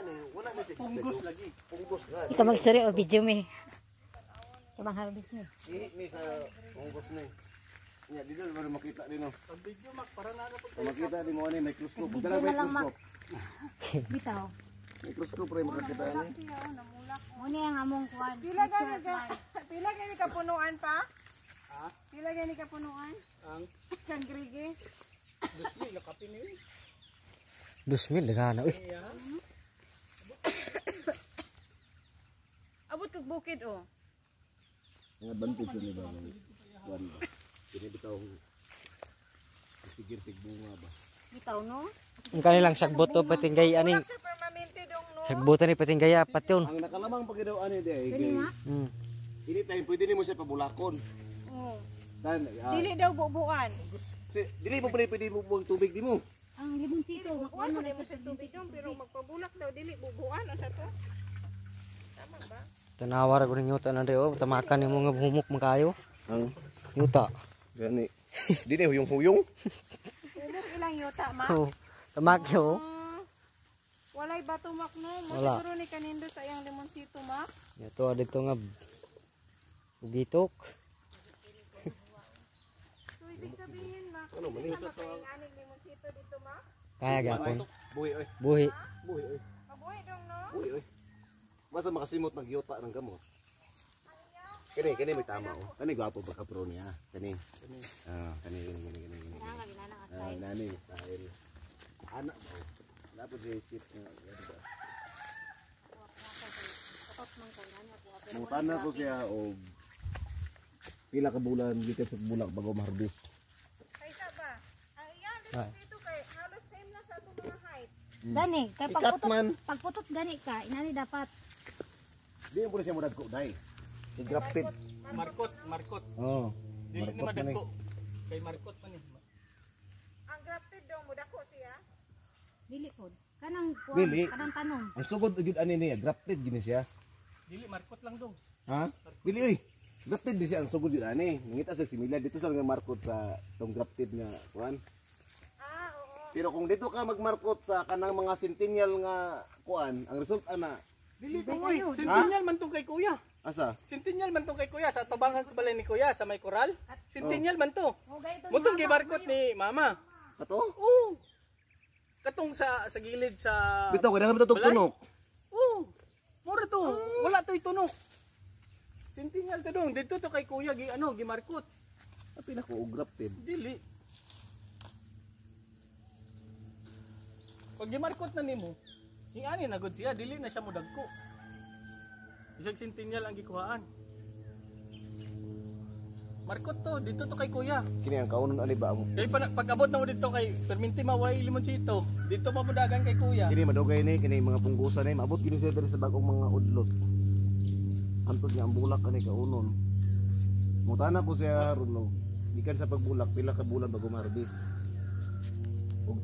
ni, wala ni sa Punggos lagi. punggos nga. Ikaw mag-story o video mi. Kamang harvest mi. Ni sa punggos ni. Nya dito baru makita din no. Ang video mak para na po. Makita di mo ni microscope. Video Dala na lang, microscope. Bitaw. Microscope rin makita ni. Muna ang among kuan. Pila gani ka punuan pa? Ha? Pila gani ka punuan? Ang Kang grige. 2,000 lakapin ni. 2,000 dagana uy. Abot kog bukid oh. Nga bantis ni ba. Kuan. Ini bitaw. Sigir bunga ba. Bitaw no? Ang kanilang sagbot to patinggay aning. Sa permanente dong no. Sagbutan ni patinggay apat yun. Ang nakalamang pagdaw ani di. Hmm. Ini time pwede ni mo siya pabulakon. Oh. Dan Dili daw bubuan. dili mo pwede mo buang tubig di mo. Ang limonsito Bubuan mo na sa tubig dong pero magpabulak daw dili bubuan o sa to. Tama ba? Tanawar ko ning yuta na o tamakan nimo nga humok makayo. Ang Yuta. gani. Di ni huyong-huyong. Umok ilang yuta ma. Oh, tamakyo. Walay bato mak no. Wala. Masiguro ni kanindo sa iyang limonsito mak. Ito dito nga ugitok. So ibig sabihin mak. Ano man Sa aning limonsito dito mak. Kaya gyapon. Buhi oy. Buhi. Buhi oy. Mabuhay dong no. Buhi oy. Basta makasimot ng yuta ng gamot. Kani may tama oh. Kani gwapo ba ka pro niya? Kani. Kani. Nani style. Anak mo. Dapat di ship nga ba. Mong tanan ko siya og pila ka bulan gikan sa bulak bago ma-harvest. Kaysa ba? Ang iyang limonsito kay halos same na sa atong mga height. Gani kay Ikat man. pagputot gani ka inani dapat. Di mo siya mudagko dai. I-grafted. Markot. Oh. Dili ni madagko. Kay markot man ni. Ang grafted dong mudako siya. Dili pod. Kanang kuan, Dili. kanang tanom. Ang sugod gyud ani niya, grafted gini siya. Dili markot lang dong. Ha? Dili oy. Grafted di siya ang sugod gyud ani. Nangita sa similya dito sa nga markot sa tong grafted nga kuan. Oo. Pero kung dito ka magmarkot sa kanang mga centennial nga kuan, ang result ana Dili dong oy. Centennial man tong kay kuya. asa? Centennial man to kay kuya sa tubangan sa balay ni kuya sa may koral. Centennial man to. Hugay to. Mutong gibarkot ni mama. Ato? Oo. Katong sa gilid sa Bitaw kada kami tutog balay? tunok. Oo. Mura to. Wala to'y tunok. Centennial to dong. Dito to kay kuya gimarkot. Tapi nako og grafted. Dili. Pag gimarkot na nimo, ingani na gud siya, dili na siya modagko. Isang centennial ang gikuhaan. Markot to, dito to kay kuya. Kini ang kaunon ani ba mo? Kay pag abot na mo dito kay perminti maway limonsito, dito pa mudagan kay kuya. Kini madugay ni kini mga punggusan ni maabot kini siya diri sa bagong mga udlot. Antod nga ang bulak ani kaunon. Mutana ko siya runo. Gikan sa pagbulak pila ka bulan bago ma-harvest. Og